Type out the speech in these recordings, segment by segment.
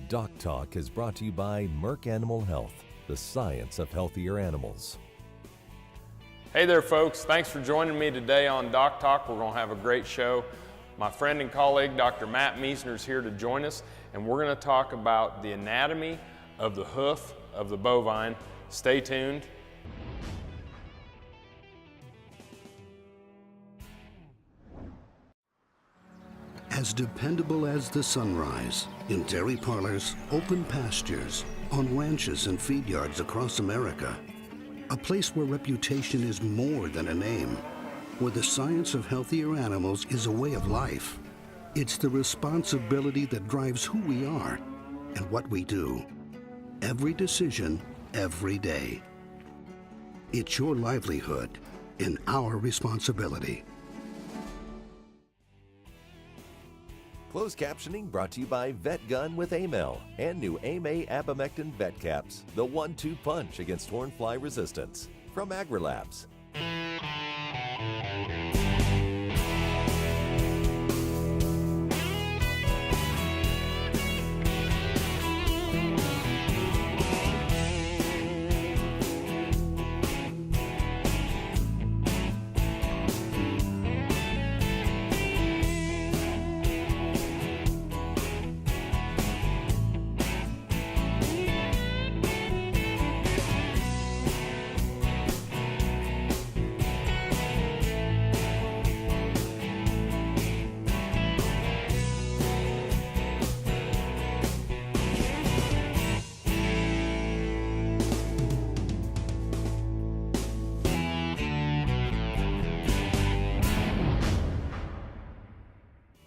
DocTalk is brought to you by Merck Animal Health, the science of healthier animals. Hey there folks, thanks for joining me today on DocTalk. We're going to have a great show. My friend and colleague Dr. Mattt Miesner is here to join us, and we're going to talk about the anatomy of the hoof of the bovine. Stay tuned. As dependable as the sunrise, in dairy parlors, open pastures, on ranches and feed yards across America, a place where reputation is more than a name, where the science of healthier animals is a way of life. It's the responsibility that drives who we are and what we do. Every decision, every day. It's your livelihood and our responsibility. Closed captioning brought to you by VetGun with Amel and new AMA Abamectin Vet Caps, the 1-2 punch against hornfly resistance from AgriLabs.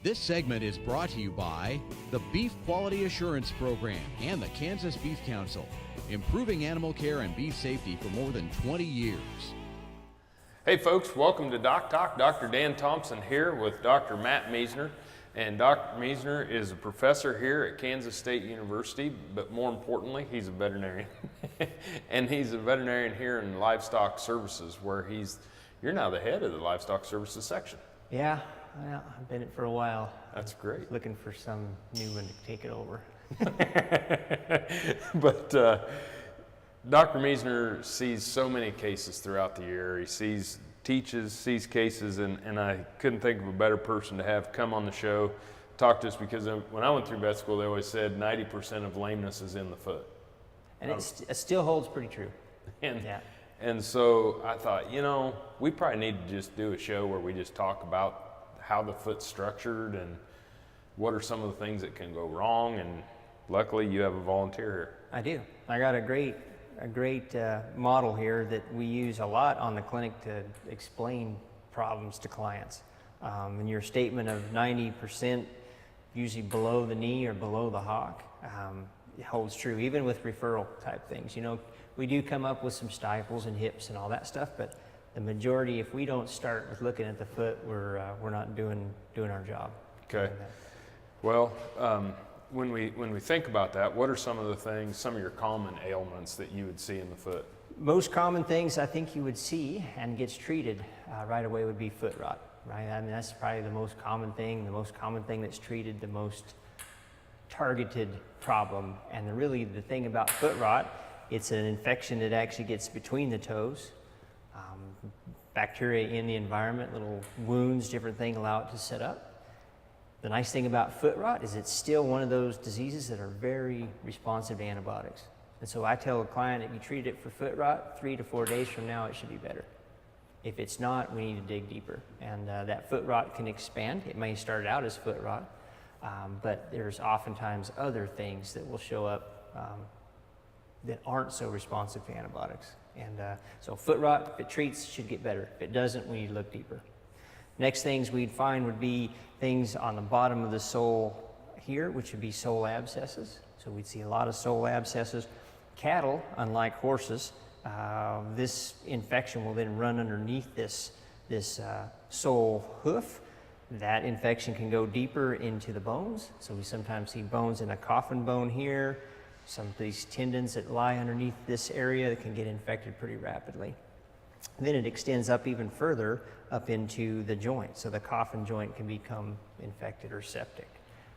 This segment is brought to you by the Beef Quality Assurance Program and the Kansas Beef Council, improving animal care and beef safety for more than 20 years. Hey folks, welcome to DocTalk. Dr. Dan Thompson here with Dr. Mattt Miesner. And Dr. Miesner is a professor here at Kansas State University, but more importantly, he's a veterinarian. And he's a veterinarian here in Livestock Services, where you're now the head of the Livestock Services section. Yeah. Well, I've been it for a while. That's great. Looking for some new one to take it over. But Dr. Miesner sees so many cases throughout the year. He teaches, sees cases, and I couldn't think of a better person to have come on the show, talk to us, because when I went through vet school, they always said 90% of lameness is in the foot. And it still holds pretty true. And so I thought, we probably need to just do a show where we just talk about how the foot's structured and what are some of the things that can go wrong. And luckily you have a volunteer here. I do. I got a great model here that we use a lot on the clinic to explain problems to clients. And your statement of 90% usually below the knee or below the hock, it holds true, even with referral type things. We do come up with some stifles and hips and all that stuff, but the majority, if we don't start with looking at the foot, we're not doing our job. Okay. Well, when we think about that, what are some of your common ailments that you would see in the foot? Most common things I think you would see and gets treated right away would be foot rot, right? I mean, that's probably the most common thing that's treated, the most targeted problem. And the thing about foot rot, it's an infection that actually gets between the toes. Bacteria in the environment, little wounds, different things allow it to set up. The nice thing about foot rot is it's still one of those diseases that are very responsive to antibiotics. And so I tell a client, if you treat it for foot rot, 3 to 4 days from now, it should be better. If it's not, we need to dig deeper. And that foot rot can expand. It may start out as foot rot, but there's oftentimes other things that will show up that aren't so responsive to antibiotics. And so foot rot, if it treats, should get better. If it doesn't, we need to look deeper. Next things we'd find would be things on the bottom of the sole here, which would be sole abscesses. So we'd see a lot of sole abscesses. Cattle, unlike horses, this infection will then run underneath this sole hoof. That infection can go deeper into the bones. So we sometimes see bones in a coffin bone here. Some of these tendons that lie underneath this area that can get infected pretty rapidly. Then it extends up even further up into the joint. So the coffin joint can become infected or septic.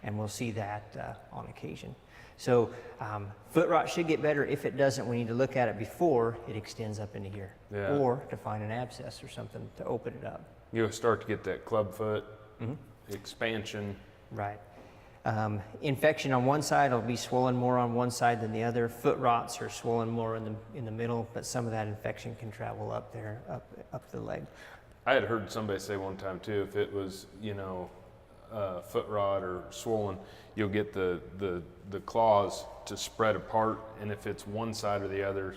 and we'll see that on occasion. So foot rot should get better. If it doesn't, we need to look at it before it extends up into here, or to find an abscess or something to open it up. You'll start to get that club foot expansion. Right. Infection on one side will be swollen more on one side than the other. Foot rots are swollen more in the middle, but some of that infection can travel up there, up the leg. I had heard somebody say one time too, if it was, foot rot or swollen, you'll get the claws to spread apart, and if it's one side or the other,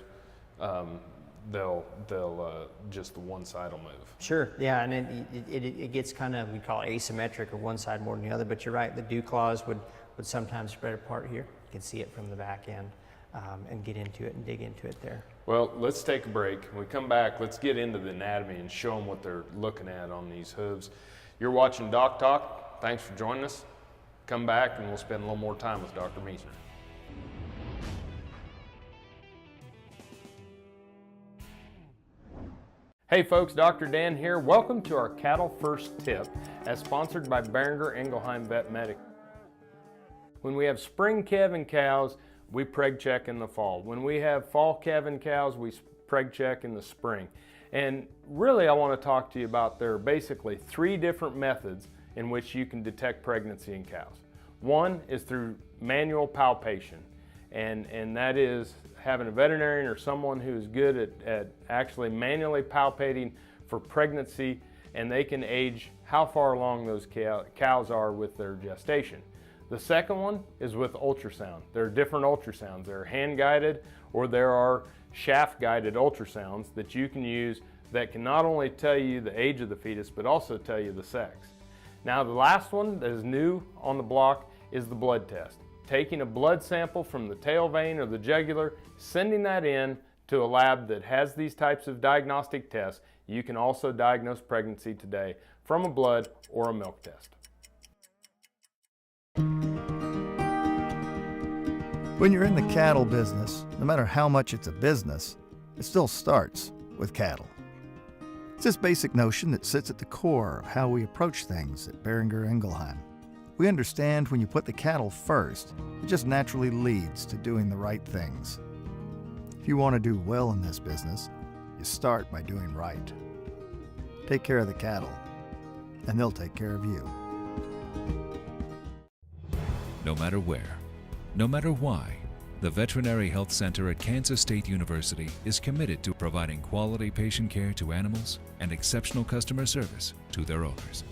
they'll just the one side will move. Sure, yeah, and it gets kind of, we call it asymmetric, or one side more than the other, but you're right, the dew claws would sometimes spread apart here. You can see it from the back end and get into it and dig into it there. Well, let's take a break. When we come back, let's get into the anatomy and show them what they're looking at on these hooves. You're watching Doc Talk. Thanks for joining us. Come back and we'll spend a little more time with Dr. Miesner. Hey folks, Dr. Dan here. Welcome to our Cattle First Tip, as sponsored by Boehringer Ingelheim Vet Medical. When we have spring calving cows, we preg check in the fall. When we have fall calving cows, we preg check in the spring. And really I want to talk to you about, there are basically 3 different methods in which you can detect pregnancy in cows. One is through manual palpation, and that is having a veterinarian or someone who's good at actually manually palpating for pregnancy, and they can age how far along those cows are with their gestation. The second one is with ultrasound. There are different ultrasounds. There are hand-guided, or there are shaft-guided ultrasounds that you can use that can not only tell you the age of the fetus, but also tell you the sex. Now the last one that is new on the block is the blood test. Taking a blood sample from the tail vein or the jugular, sending that in to a lab that has these types of diagnostic tests. You can also diagnose pregnancy today from a blood or a milk test. When you're in the cattle business, no matter how much it's a business, it still starts with cattle. It's this basic notion that sits at the core of how we approach things at Boehringer Ingelheim. We understand when you put the cattle first, it just naturally leads to doing the right things. If you want to do well in this business, you start by doing right. Take care of the cattle, and they'll take care of you. No matter where, no matter why, the Veterinary Health Center at Kansas State University is committed to providing quality patient care to animals and exceptional customer service to their owners.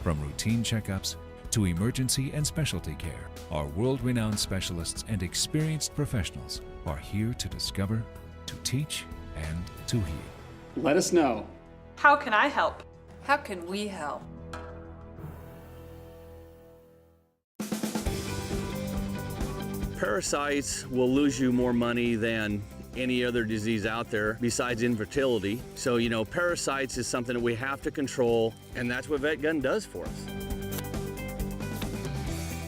From routine checkups to emergency and specialty care, our world-renowned specialists and experienced professionals are here to discover, to teach, and to heal. Let us know. How can I help? How can we help? Parasites will lose you more money than any other disease out there besides infertility. So, parasites is something that we have to control, and that's what VetGun does for us.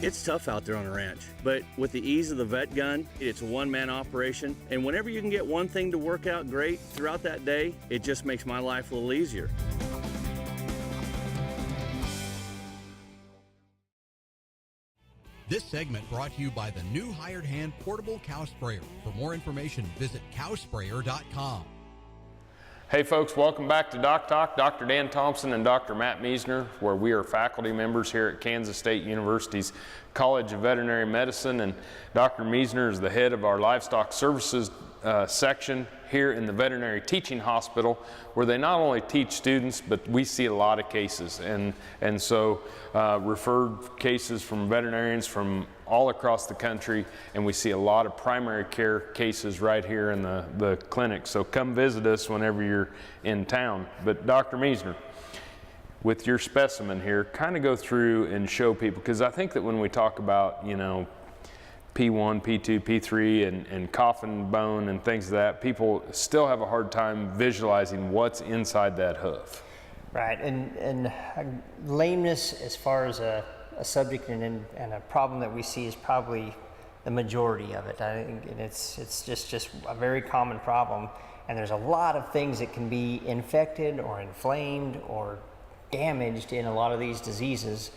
It's tough out there on a ranch, but with the ease of the VetGun, it's a one-man operation, and whenever you can get one thing to work out great throughout that day, it just makes my life a little easier. This segment brought to you by the new Hired Hand Portable Cow Sprayer. For more information, visit cowsprayer.com. Hey folks, welcome back to Doc Talk. Dr. Dan Thompson and Dr. Mattt Miesnerr, where we are faculty members here at Kansas State University's College of Veterinary Medicine, and Dr. Miesnerr is the head of our Livestock Services section here in the Veterinary Teaching Hospital, where they not only teach students, but we see a lot of cases, and so referred cases from veterinarians from all across the country, and we see a lot of primary care cases right here in the clinic. So come visit us whenever you're in town. But Dr. Miesnerr, with your specimen here, kind of go through and show people, because I think that when we talk about, P1, P2, P3, and coffin bone and things like that, people still have a hard time visualizing what's inside that hoof. Right, and lameness as far as a subject and a problem that we see is probably the majority of it. I think it's just a very common problem, and there's a lot of things that can be infected or inflamed or damaged in a lot of these diseases.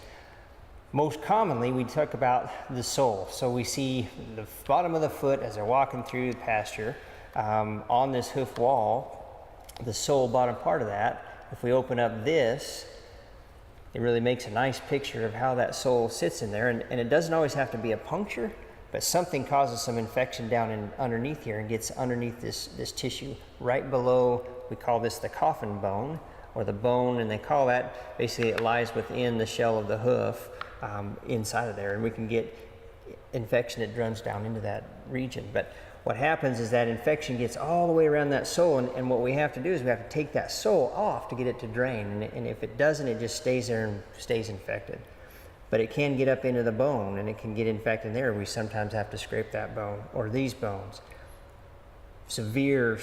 Most commonly, we talk about the sole. So we see the bottom of the foot as they're walking through the pasture. On this hoof wall, the sole bottom part of that, if we open up this, it really makes a nice picture of how that sole sits in there. And it doesn't always have to be a puncture, but something causes some infection down underneath here and gets underneath this tissue right below, we call this the coffin bone, or the bone, and they call that, basically it lies within the shell of the hoof, inside of there, and we can get infection that runs down into that region. But what happens is that infection gets all the way around that sole, and what we have to do is we have to take that sole off to get it to drain, and if it doesn't, it just stays there and stays infected. But it can get up into the bone, and it can get infected there. We sometimes have to scrape that bone, or these bones. Severe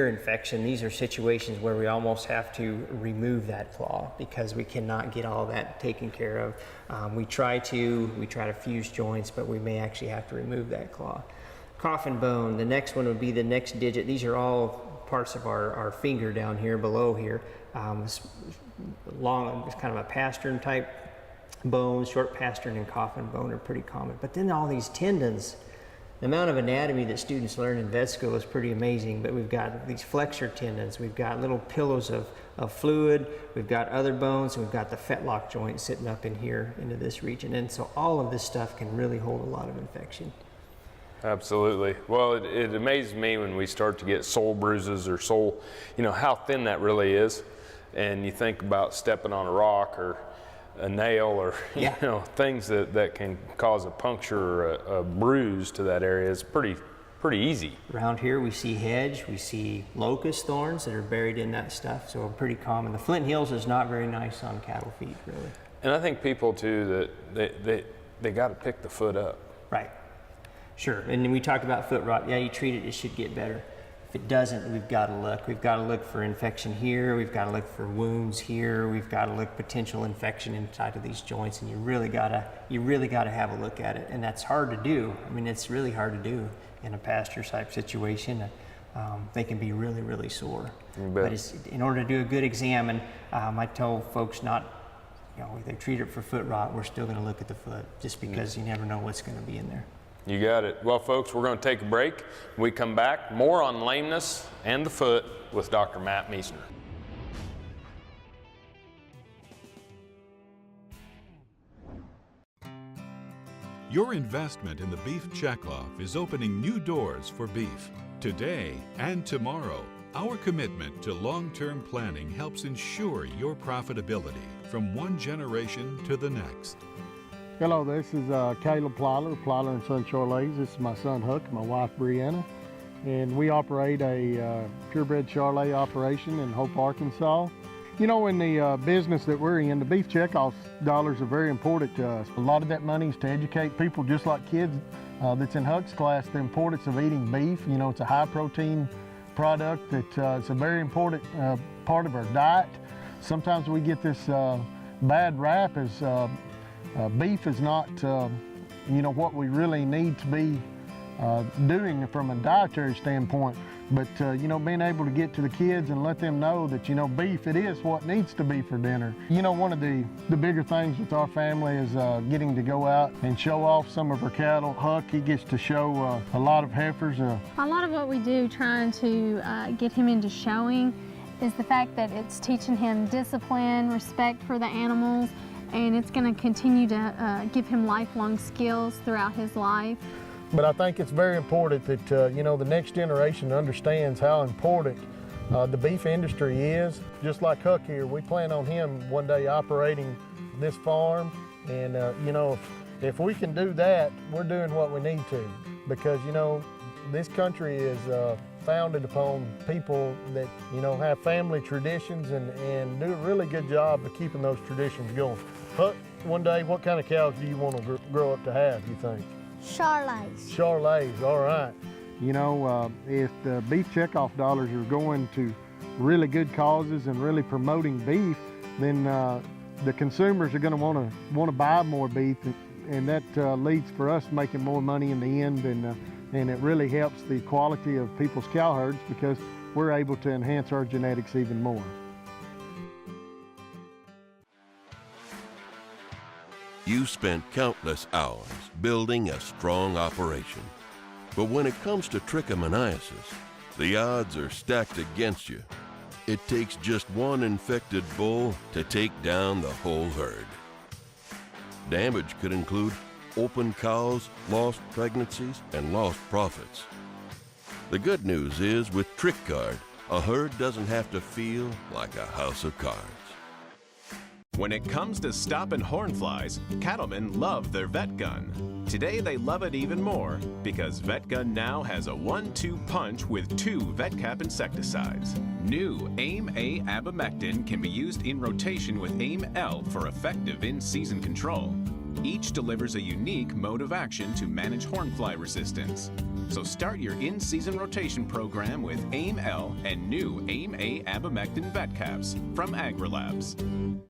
infection, these are situations where we almost have to remove that claw because we cannot get all that taken care of. We try to fuse joints, but we may actually have to remove that claw. Coffin bone, the next one would be the next digit. These are all parts of our finger down here, below here. It's kind of a pastern type bone. Short pastern and coffin bone are pretty common. But then all these tendons, the amount of anatomy that students learn in vet school is pretty amazing, but we've got these flexor tendons, we've got little pillows of fluid, we've got other bones, and we've got the fetlock joint sitting up in here into this region. And so all of this stuff can really hold a lot of infection. Absolutely. Well, it amazes me when we start to get sole bruises or sole, how thin that really is. And you think about stepping on a rock or a nail or things that can cause a puncture or a bruise to that area. Is pretty easy. Around here we see hedge, we see locust thorns that are buried in that stuff, so pretty common. The Flint Hills is not very nice on cattle feet, really. And I think people too, that they got to pick the foot up. Right. Sure. And then we talked about foot rot. Yeah, you treat it, it should get better. If it doesn't, we've got to look. We've got to look for infection here. We've got to look for wounds here. We've got to look potential infection inside of these joints, and you really got to have a look at it. And that's hard to do. I mean, it's really hard to do in a pasture type situation. They can be really, really sore. But in order to do a good exam, and I tell folks if they treat it for foot rot, we're still going to look at the foot, just because you never know what's going to be in there. You got it. Well, folks, we're going to take a break. When we come back, more on lameness and the foot with Dr. Mattt Miesnerr. Your investment in the Beef Checkoff is opening new doors for beef. Today and tomorrow, our commitment to long-term planning helps ensure your profitability from one generation to the next. Hello, this is Caleb Plyler & Son Charolais. This is my son Huck and my wife Brianna. And we operate a purebred Charolais operation in Hope, Arkansas. In the business that we're in, the beef checkoff dollars are very important to us. A lot of that money is to educate people, just like kids that's in Huck's class, the importance of eating beef. It's a high protein product that it's a very important part of our diet. Sometimes we get this bad rap as beef is not, what we really need to be doing from a dietary standpoint. But, being able to get to the kids and let them know that, beef, it is what needs to be for dinner. One of the bigger things with our family is getting to go out and show off some of our cattle. Huck, he gets to show a lot of heifers. A lot of what we do trying to get him into showing is the fact that it's teaching him discipline, respect for the animals, and it's going to continue to give him lifelong skills throughout his life. But I think it's very important that the next generation understands how important the beef industry is. Just like Huck here, we plan on him one day operating this farm, and if we can do that, we're doing what we need to, because this country is founded upon people that have family traditions and do a really good job of keeping those traditions going. Huck, one day, what kind of cows do you want to grow up to have, you think? Charolais. Charolais, all right. If the beef checkoff dollars are going to really good causes and really promoting beef, then the consumers are going to want to buy more beef, and that leads for us making more money in the end, and it really helps the quality of people's cow herds because we're able to enhance our genetics even more. You spent countless hours building a strong operation. But when it comes to trichomoniasis, the odds are stacked against you. It takes just one infected bull to take down the whole herd. Damage could include open cows, lost pregnancies, and lost profits. The good news is with TrickGuard, a herd doesn't have to feel like a house of cards. When it comes to stopping hornflies, cattlemen love their Vet Gun. Today they love it even more because Vet Gun now has a 1-2 punch with 2 VetCap insecticides. New AIM-A abamectin can be used in rotation with AIM-L for effective in-season control. Each delivers a unique mode of action to manage hornfly resistance. So start your in-season rotation program with AIM-L and new AIM-A abamectin VetCaps from AgriLabs.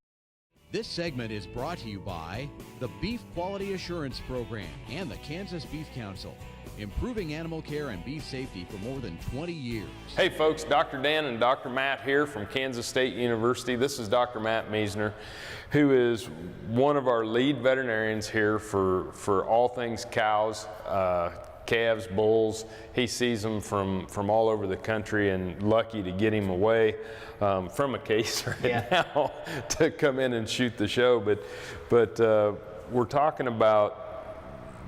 This segment is brought to you by the Beef Quality Assurance Program and the Kansas Beef Council, improving animal care and beef safety for more than 20 years. Hey folks, Dr. Dan and Dr. Matt here from Kansas State University. This is Dr. Mattt Miesner, who is one of our lead veterinarians here for all things cows, calves, bulls. He sees them from all over the country, and lucky to get him away from a case right now to come in and shoot the show. But we're talking about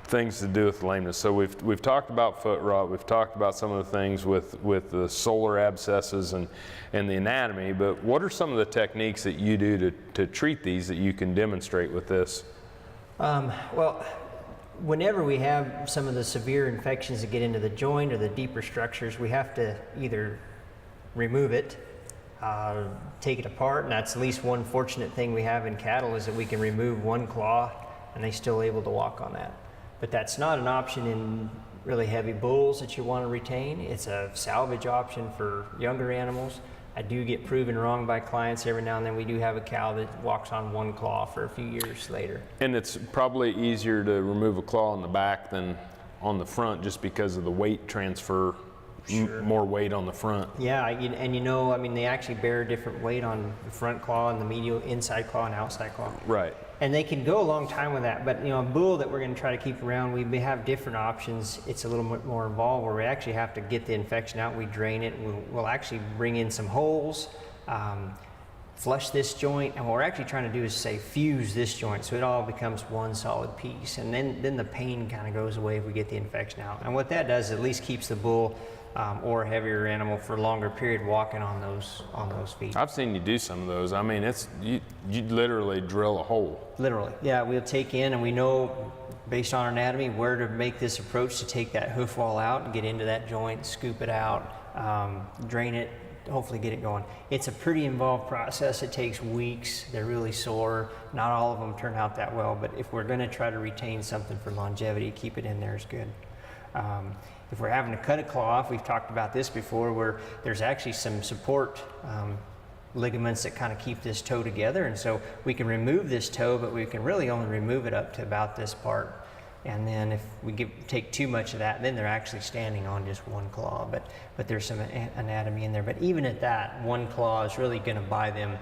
things to do with lameness. So we've talked about foot rot, we've talked about some of the things with the solar abscesses and the anatomy, but what are some of the techniques that you do to treat these that you can demonstrate with this? Well, whenever we have some of the severe infections that get into the joint or the deeper structures, we have to either remove it, take it apart, and that's at least one fortunate thing we have in cattle is that we can remove one claw and they're still able to walk on that. But that's not an option in really heavy bulls that you want to retain. It's a salvage option for younger animals. I do get proven wrong by clients every now and then. We do have a cow that walks on one claw for a few years later. And it's probably easier to remove a claw on the back than on the front just because of the weight transfer, more weight on the front. Yeah, and you know, I mean, they actually bear different weight on the front claw and the medial inside claw and outside claw. Right. And they can go a long time with that, but you know, a bull that we're going to try to keep around, we may have different options. It's a little bit more involved where we actually have to get the infection out. We drain it. We'll actually bring in some holes, flush this joint, and what we're actually trying to do is say fuse this joint so it all becomes one solid piece. And then the pain kind of goes away if we get the infection out. And what that does, at least keeps the bull or a heavier animal for a longer period walking on those feet. I've seen you do some of those. I mean, it's you literally drill a hole. Literally, yeah. We'll take in, and we know based on our anatomy where to make this approach to take that hoof wall out and get into that joint, scoop it out, drain it, hopefully get it going. It's a pretty involved process. It takes weeks. They're really sore. Not all of them turn out that well, but if we're going to try to retain something for longevity, keep it in there is good. If we're having to cut a claw off, we've talked about this before, where there's actually some support ligaments that kind of keep this toe together, and so we can remove this toe, but we can really only remove it up to about this part. And then if we take too much of that, then they're actually standing on just one claw, but there's some anatomy in there. But even at that, one claw is really going to buy them.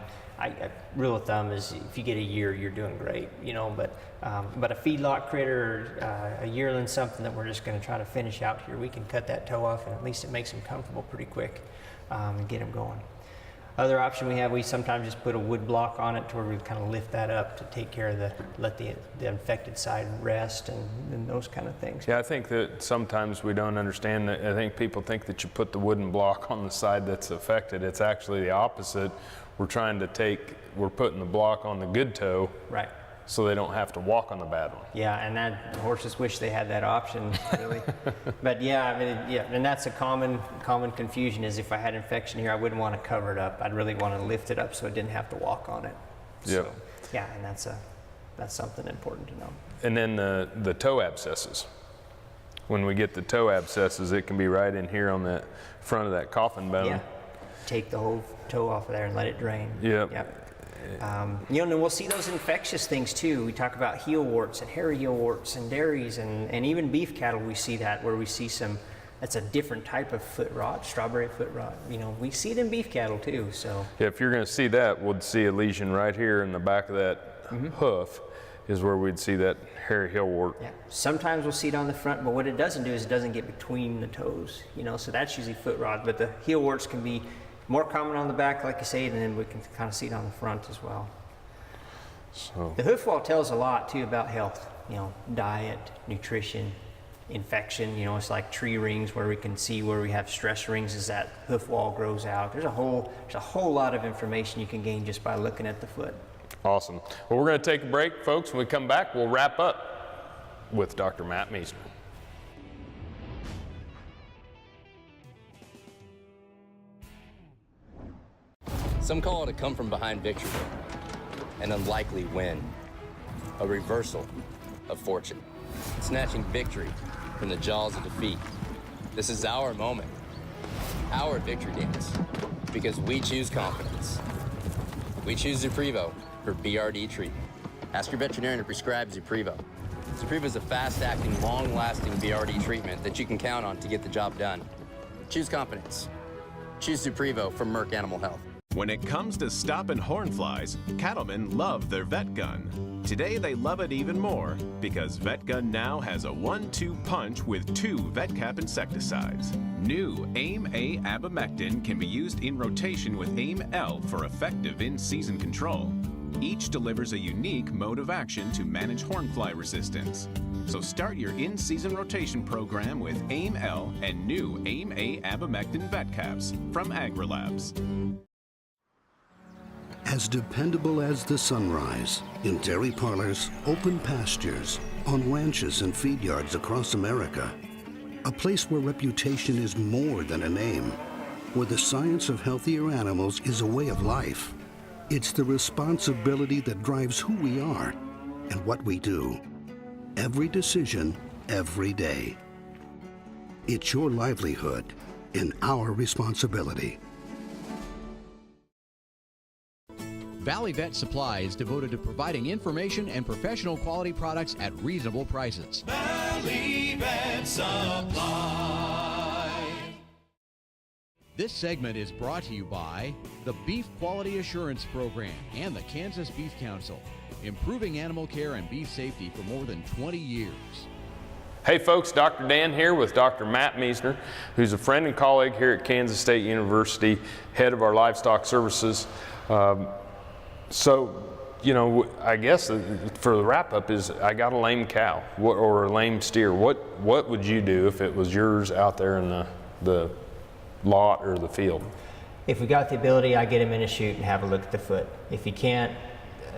Rule of thumb is if you get a year, you're doing great, you know. But a feedlot critter, a yearling, something that we're just going to try to finish out here, we can cut that toe off, and at least it makes them comfortable pretty quick and get them going. Other option we have, we sometimes just put a wood block on it to where we kind of lift that up to take care of let the infected side rest and those kind of things. Yeah, I think that sometimes we don't understand that. I think people think that you put the wooden block on the side that's affected. It's actually the opposite. We're putting the block on the good toe. Right. So they don't have to walk on the bad one. Yeah, and that horses wish they had that option, really. But yeah, I mean, yeah, and that's a common confusion is if I had infection here, I wouldn't want to cover it up. I'd really want to lift it up so it didn't have to walk on it. So, yeah, and that's something important to know. And then the toe abscesses. When we get the toe abscesses, it can be right in here on the front of that coffin bone. Yeah. Take the whole toe off of there and let it drain. Yep. You know, and we'll see those infectious things too. We talk about heel warts and hairy heel warts and dairies and even beef cattle. We see that where we see that's a different type of foot rot, strawberry foot rot. You know, we see it in beef cattle too. So yeah, if you're going to see that, we'll see a lesion right here in the back of that hoof, is where we'd see that hairy heel wart. Yeah. Sometimes we'll see it on the front, but what it doesn't do is it doesn't get between the toes, so that's usually foot rot, but the heel warts can be more common on the back, like you say, and then we can kind of see it on the front as well. So the hoof wall tells a lot too about health, diet, nutrition, infection. It's like tree rings where we can see where we have stress rings as that hoof wall grows out. There's a whole lot of information you can gain just by looking at the foot. Awesome. Well, we're going to take a break, folks. When we come back, we'll wrap up with Dr. Mattt Miesnerr. Some call it a come from behind victory, an unlikely win, a reversal of fortune, snatching victory from the jaws of defeat. This is our moment, our victory dance, because we choose confidence. We choose Zuprevo for BRD treatment. Ask your veterinarian to prescribe Zuprevo. Zuprevo is a fast-acting, long-lasting BRD treatment that you can count on to get the job done. Choose confidence. Choose Zuprevo from Merck Animal Health. When it comes to stopping horn flies, cattlemen love their vet gun. Today they love it even more because Vet Gun now has a 1-2 punch with 2 VetCap insecticides. New AIM-A abamectin can be used in rotation with AIM-L for effective in-season control. Each delivers a unique mode of action to manage hornfly resistance. So start your in-season rotation program with AIM-L and new AIM-A abamectin vet caps from AgriLabs. As dependable as the sunrise, in dairy parlors, open pastures, on ranches and feed yards across America, a place where reputation is more than a name, where the science of healthier animals is a way of life. It's the responsibility that drives who we are and what we do. Every decision, every day. It's your livelihood and our responsibility. Valley Vet Supply is devoted to providing information and professional quality products at reasonable prices. Valley Vet Supply. This segment is brought to you by the Beef Quality Assurance Program and the Kansas Beef Council, improving animal care and beef safety for more than 20 years. Hey folks, Dr. Dan here with Dr. Mattt Miesnerr, who's a friend and colleague here at Kansas State University, head of our livestock services. So, I guess for the wrap up is I got a lame cow or a lame steer. What would you do if it was yours out there in the lot or the field? If we got the ability, I get him in a chute and have a look at the foot. If you can't,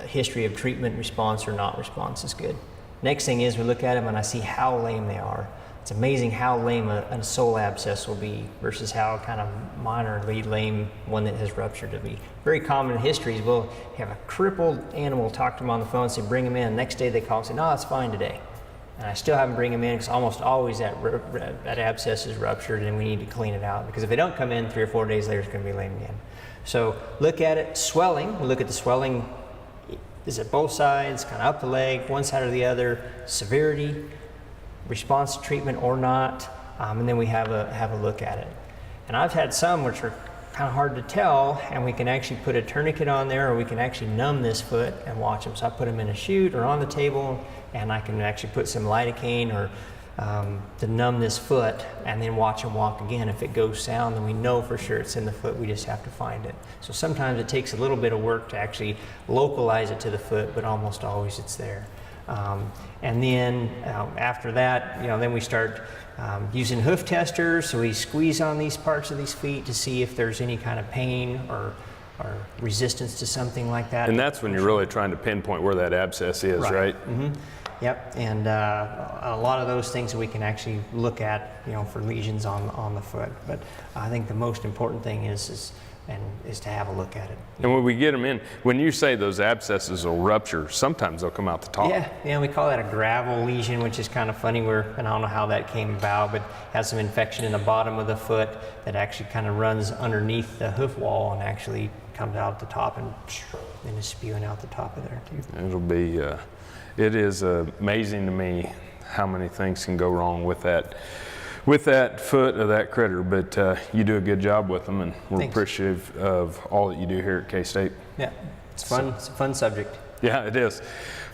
history of treatment response or not response is good. Next thing is we look at them and I see how lame they are. It's amazing how lame a sole abscess will be versus how kind of minorly lame one that has ruptured to be. Very common in history is we'll have a crippled animal, talk to them on the phone and say bring them in. Next day they call and say no, it's fine today. And I still haven't bring them in because almost always that abscess is ruptured and we need to clean it out because if they don't come in 3 or 4 days later it's going to be lame again. So look at it, swelling, we look at the swelling, is it both sides, kind of up the leg, one side or the other, severity, response to treatment or not, and then we have a look at it. And I've had some which are kind of hard to tell, and we can actually put a tourniquet on there or we can actually numb this foot and watch them. So I put them in a chute or on the table and I can actually put some lidocaine or to numb this foot and then watch them walk again. If it goes sound, then we know for sure it's in the foot, we just have to find it. So sometimes it takes a little bit of work to actually localize it to the foot, but almost always it's there. And then after that, then we start using hoof testers. So we squeeze on these parts of these feet to see if there's any kind of pain or resistance to something like that. And that's when you're really trying to pinpoint where that abscess is, right? Mm-hmm. Yep, and a lot of those things we can actually look at, for lesions on the foot. But I think the most important thing is to have a look at it. And when we get them in, when you say those abscesses will rupture, sometimes they'll come out the top. Yeah, we call that a gravel lesion, which is kind of funny. And I don't know how that came about, but has some infection in the bottom of the foot that actually kind of runs underneath the hoof wall and actually comes out at the top and is spewing out the top of there too. It'll be, it is amazing to me how many things can go wrong with that foot of that critter, but you do a good job with them, and we're appreciative of all that you do here at K-State. Yeah, it's fun. It's a fun subject. Yeah, it is.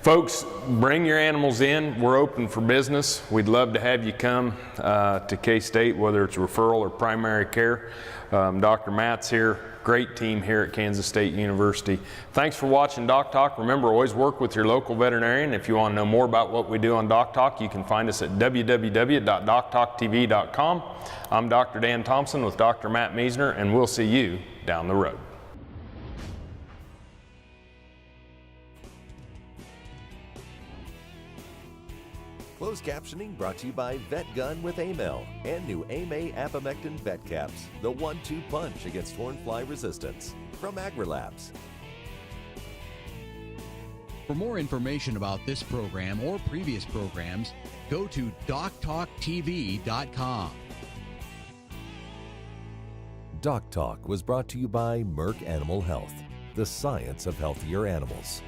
Folks, bring your animals in. We're open for business. We'd love to have you come to K-State, whether it's referral or primary care. Dr. Matt's here. Great team here at Kansas State University. Thanks for watching DocTalk. Remember, always work with your local veterinarian. If you want to know more about what we do on DocTalk, you can find us at www.doctalktv.com. I'm Dr. Dan Thompson with Dr. Mattt Miesner, and we'll see you down the road. Closed captioning brought to you by Vet Gun with Amel and new AMA Apomectin Vet Caps, the 1-2 punch against hornfly resistance from AgriLabs. For more information about this program or previous programs, go to DocTalkTV.com. DocTalk was brought to you by Merck Animal Health, the science of healthier animals.